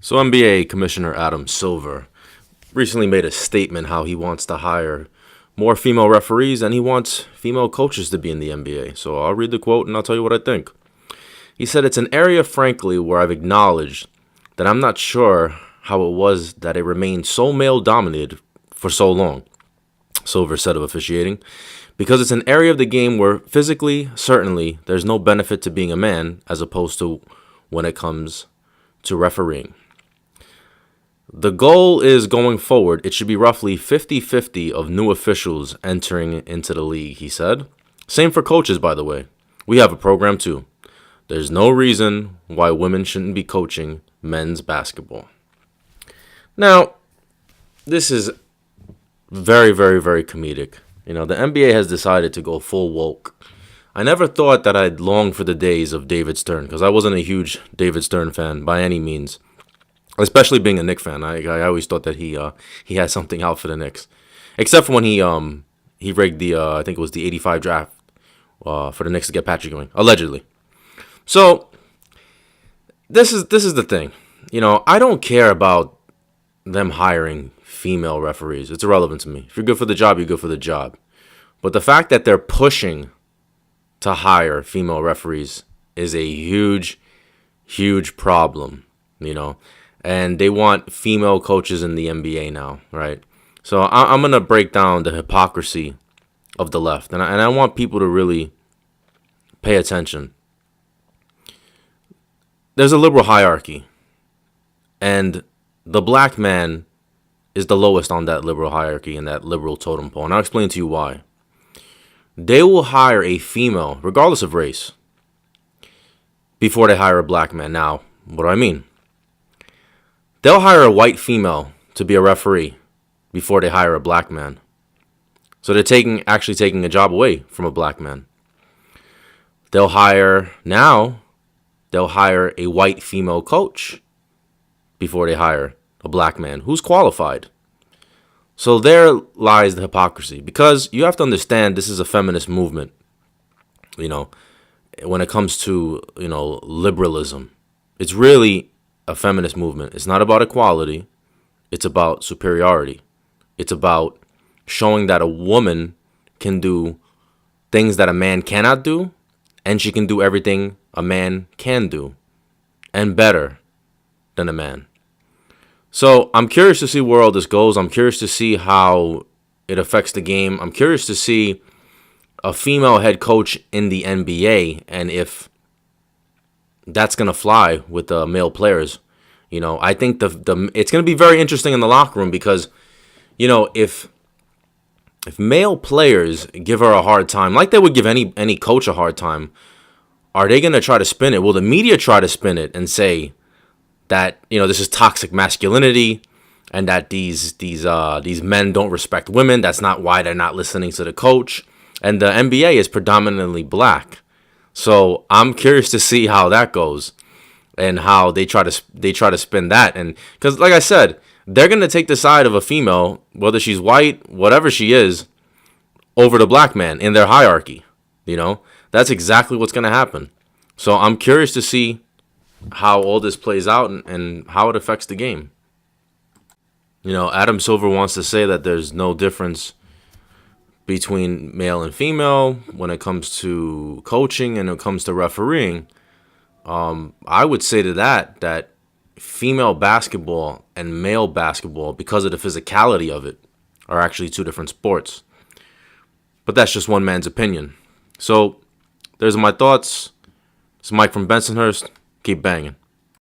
So NBA Commissioner Adam Silver recently made a statement how he wants to hire more female referees and he wants female coaches to be in the NBA. So I'll read the quote and I'll tell you what I think. He said, "It's an area, frankly, where I've acknowledged that I'm not sure how it was that it remained so male-dominated for so long," Silver said of officiating, "because it's an area of the game where physically, certainly, there's no benefit to being a man as opposed to when it comes to refereeing. The goal is going forward, it should be roughly 50-50 of new officials entering into the league," he said. Same for coaches, by the way. We have a program too. There's no reason why women shouldn't be coaching men's basketball. Now, this is very, very, very comedic. The NBA has decided to go full woke. I never thought that I'd long for the days of David Stern, because I wasn't a huge David Stern fan by any means. Especially being a Knicks fan, I always thought that he had something out for the Knicks, except for when he rigged the I think it was the '85 draft for the Knicks to get Patrick Ewing, allegedly. So this is the thing, I don't care about them hiring female referees. It's irrelevant to me. If you're good for the job, you're good for the job. But the fact that they're pushing to hire female referees is a huge, huge problem, And they want female coaches in the NBA now, right? So I'm going to break down the hypocrisy of the left. And I want people to really pay attention. There's a liberal hierarchy. And the black man is the lowest on that liberal hierarchy and that liberal totem pole. And I'll explain to you why. They will hire a female, regardless of race, before they hire a black man. Now, what do I mean? They'll hire a white female to be a referee before they hire a black man. So they're actually taking a job away from a black man. They'll hire a white female coach before they hire a black man who's qualified. So there lies the hypocrisy, because you have to understand this is a feminist movement. When it comes to, liberalism, it's really a feminist movement. It's not about equality. It's about superiority. It's about showing that a woman can do things that a man cannot do, and she can do everything a man can do, and better than a man. So I'm curious to see where all this goes. I'm curious to see how it affects the game. I'm curious to see a female head coach in the NBA and if that's going to fly with the male players. I think it's going to be very interesting in the locker room because, if male players give her a hard time, like they would give any coach a hard time, are they going to try to spin it? Will the media try to spin it and say that, this is toxic masculinity and that these men don't respect women? That's not why they're not listening to the coach. And the NBA is predominantly black. So I'm curious to see how that goes and how they try to spin that. And because, like I said, they're going to take the side of a female, whether she's white, whatever she is, over the black man in their hierarchy. That's exactly what's going to happen. So I'm curious to see how all this plays out and how it affects the game. Adam Silver wants to say that there's no difference between male and female when it comes to coaching and when it comes to refereeing. I would say to that female basketball and male basketball, because of the physicality of it, are actually two different sports. But that's just one man's opinion. So there's my thoughts. It's Mike from Bensonhurst. Keep banging.